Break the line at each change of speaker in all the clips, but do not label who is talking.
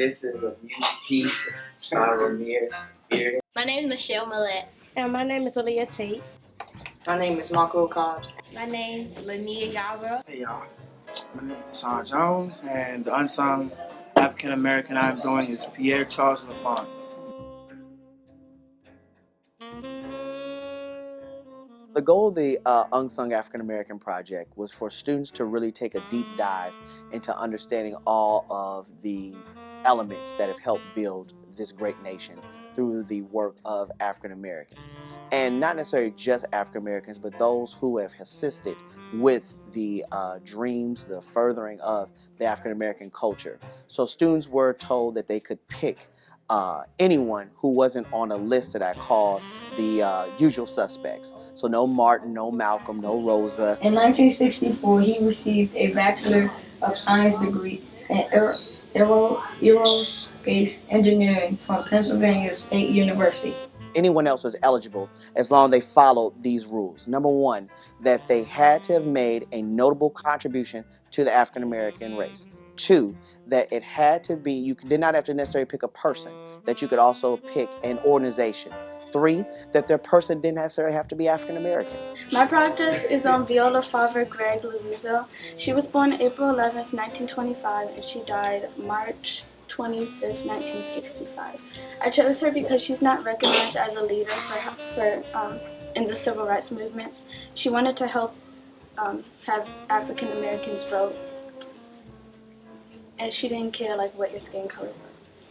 This is a music piece by Ramir Beard.
My name is Michelle Millette.
And my name is Aaliyah Tate.
My name is Marco Cobbs.
My name is Lania Yara.
Hey y'all, my name is Deshaun Jones, and the unsung African American I'm doing is Pierre Charles LaFont.
The goal of the Unsung African American Project was for students to really take a deep dive into understanding all of the elements that have helped build this great nation through the work of African Americans. And not necessarily just African Americans, but those who have assisted with the dreams, the furthering of the African American culture. So students were told that they could pick anyone who wasn't on a list that I called the usual suspects. So no Martin, no Malcolm, no Rosa.
In 1964, he received a Bachelor of Science degree in aerospace engineering from Pennsylvania State University.
Anyone else was eligible as long as they followed these rules. Number one, that they had to have made a notable contribution to the African American race. Two, that it had to be, you did not have to necessarily pick a person, that you could also pick an organization. Three, that their person didn't necessarily have to be African American.
My project is on Viola Favre Gregg Louisa. She was born April 11th, 1925, and she died March 25th, 1965. I chose her because she's not recognized as a leader in the civil rights movements. She wanted to help have African Americans vote, and she didn't care what your skin color was.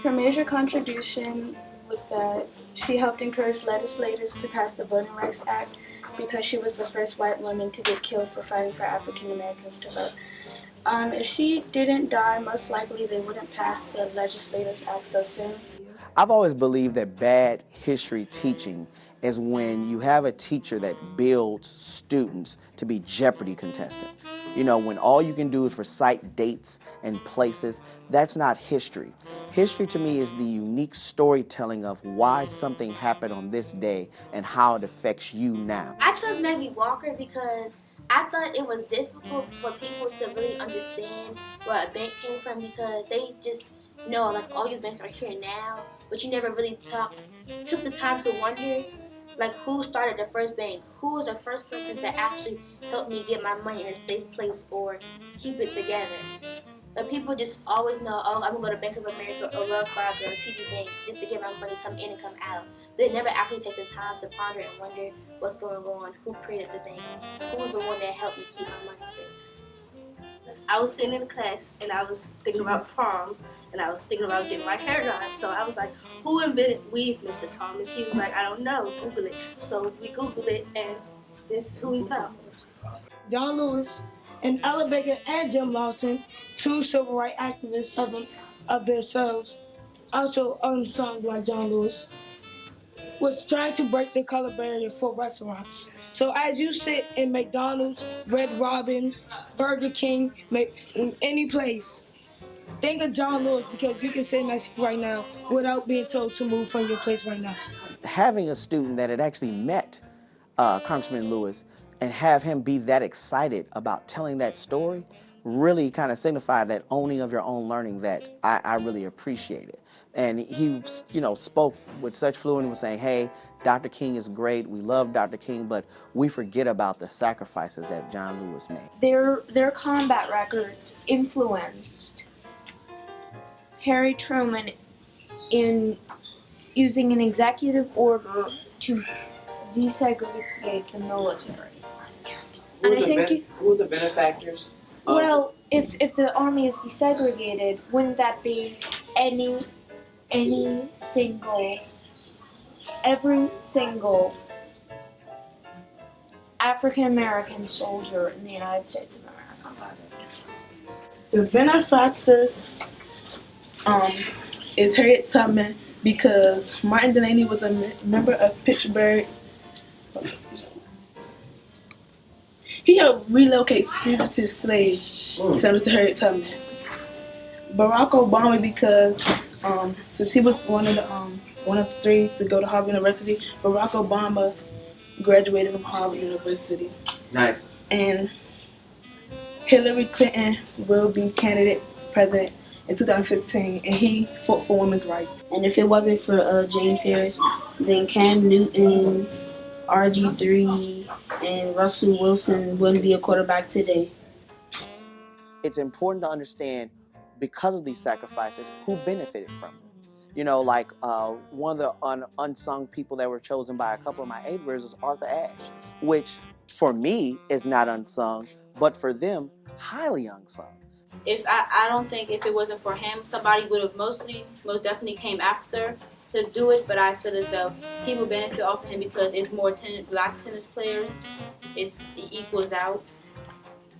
Her major contribution was that she helped encourage legislators to pass the Voting Rights Act because she was the first white woman to get killed for fighting for African Americans to vote. If she didn't die, most likely they wouldn't pass the Legislative Act so soon.
I've always believed that bad history teaching is when you have a teacher that builds students to be Jeopardy contestants. You know, when all you can do is recite dates and places, that's not history. History to me is the unique storytelling of why something happened on this day and how it affects you now.
I chose Maggie Walker because I thought it was difficult for people to really understand where a bank came from because they just know all these banks are here now, but you never really took the time to wonder who started the first bank, who was the first person to actually help me get my money in a safe place or keep it together. But people just always know, oh, I'm going to go to Bank of America or Wells Fargo or TD Bank just to get my money come in and come out. But they never actually take the time to ponder and wonder what's going on, who created the bank, who was the one that helped me keep my money safe.
I was sitting in class and I was thinking about prom and I was thinking about getting my hair done. So I was like, who invented weave, Mr. Thomas? He was like, I don't know, Google it. So we Googled it and this is who we found.
John Lewis and Ella Baker and Jim Lawson, two civil rights activists of themselves, also unsung like John Lewis, was trying to break the color barrier for restaurants. So as you sit in McDonald's, Red Robin, Burger King, any place, think of John Lewis because you can sit in that seat right now without being told to move from your place right now.
Having a student that had actually met Congressman Lewis and have him be that excited about telling that story really kind of signified that owning of your own learning that I really appreciated. And he, spoke with such fluency, was saying, hey, Dr. King is great, we love Dr. King, but we forget about the sacrifices that John Lewis made.
Their combat record influenced Harry Truman in using an executive order to desegregate the military.
Who are the benefactors?
Well, if the army is desegregated, wouldn't that be every single African American soldier in the United States of America?
The benefactors is Harriet Tubman because Martin Delaney was a member of Pittsburgh. He helped relocate fugitive slaves, similar to Harriet Tubman. Barack Obama because since he was one of three to go to Harvard University, Barack Obama graduated from Harvard University.
Nice.
And Hillary Clinton will be candidate president in 2016, and he fought for women's rights.
And if it wasn't for James Harris, then Cam Newton, RG3, and Russell Wilson wouldn't be a quarterback today.
It's important to understand, because of these sacrifices, who benefited from them. You know, like one of the unsung people that were chosen by a couple of my 8th graders was Arthur Ashe, which for me is not unsung, but for them, highly unsung.
I don't think if it wasn't for him, somebody would have most definitely came after to do it. But I feel as though he would benefit off of him because it's more black tennis players. It equals out.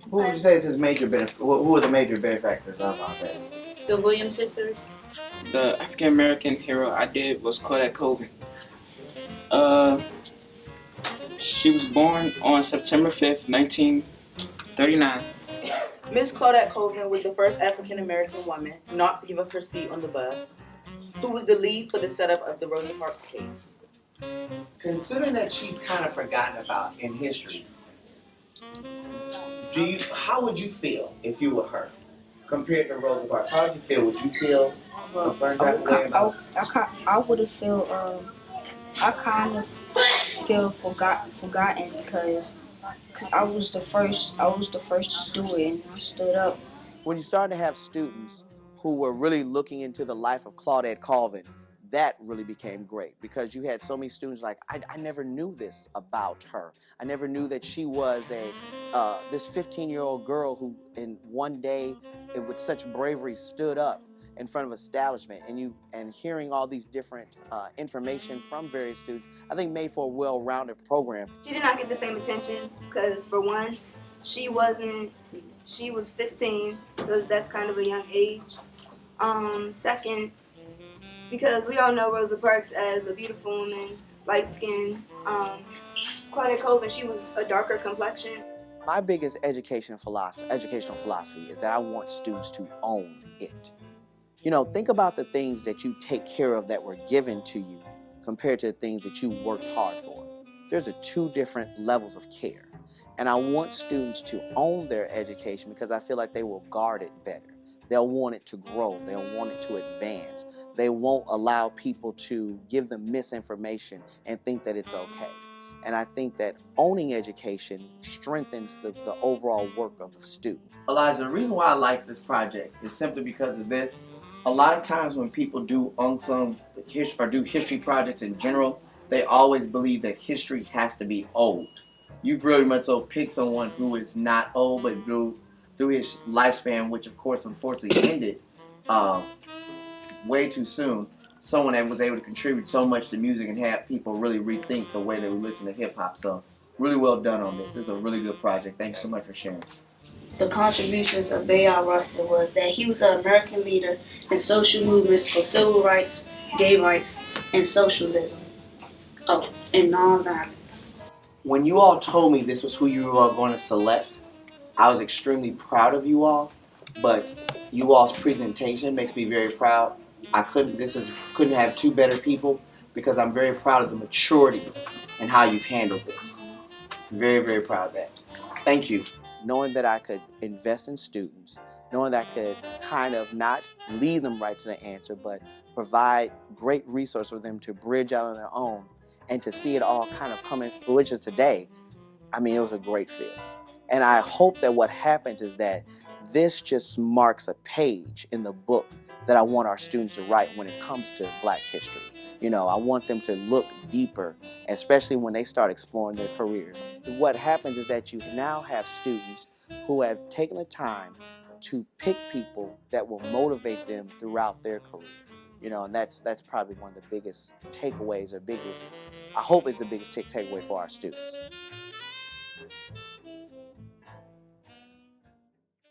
Who would you say is his major benefit? Who are the major benefactors of that?
The Williams sisters.
The African American hero I did was Claudette Colvin. She was born on September 5th, 1939.
Miss Claudette Colvin was the first African American woman not to give up her seat on the bus, who was the lead for the setup of the Rosa Parks case.
Considering that she's kind of forgotten about in history, how would you feel if you were her compared to Rosa Parks? How would you feel? Would you feel a certain type of way about it?
I would have feel I kind of feel forgotten because I was the first to do it, and I stood up.
When you start to have students who were really looking into the life of Claudette Colvin, that really became great because you had so many students like, I never knew this about her. I never knew that she was this 15-year-old girl who in one day and with such bravery stood up in front of establishment, and hearing all these different information from various students, I think made for a well-rounded program.
She did not get the same attention because, for one, she was 15, so that's kind of a young age. Second, because we all know Rosa Parks as a beautiful woman, light-skinned. Claudette Colvin, she was a darker complexion.
My biggest educational philosophy is that I want students to own it. You know, think about the things that you take care of that were given to you compared to the things that you worked hard for. There's two different levels of care. And I want students to own their education because I feel like they will guard it better. They'll want it to grow. They'll want it to advance. They won't allow people to give them misinformation and think that it's okay. And I think that owning education strengthens the overall work of the student.
Elijah, the reason why I like this project is simply because of this. A lot of times when people do unsung or do history projects in general, they always believe that history has to be old. You've really much so picked someone who is not old, but through his lifespan, which of course unfortunately ended way too soon, someone that was able to contribute so much to music and have people really rethink the way they would listen to hip hop. So really well done on this. This is a really good project. Thank you so much for sharing.
The contributions of Bayard Rustin was that he was an American leader in social movements for civil rights, gay rights, and socialism. Oh, and nonviolence.
When you all told me this was who you were going to select, I was extremely proud of you all, but you all's presentation makes me very proud. I couldn't have two better people because I'm very proud of the maturity and how you've handled this. Very, very proud of that. Thank you.
Knowing that I could invest in students, knowing that I could kind of not lead them right to the answer, but provide great resources for them to bridge out on their own and to see it all kind of come into fruition today, I mean, it was a great feel. And I hope that what happens is that this just marks a page in the book that I want our students to write when it comes to Black history. You know, I want them to look deeper, especially when they start exploring their careers. What happens is that you now have students who have taken the time to pick people that will motivate them throughout their career. You know, and that's probably one of the biggest takeaways I hope it's the biggest takeaway for our students.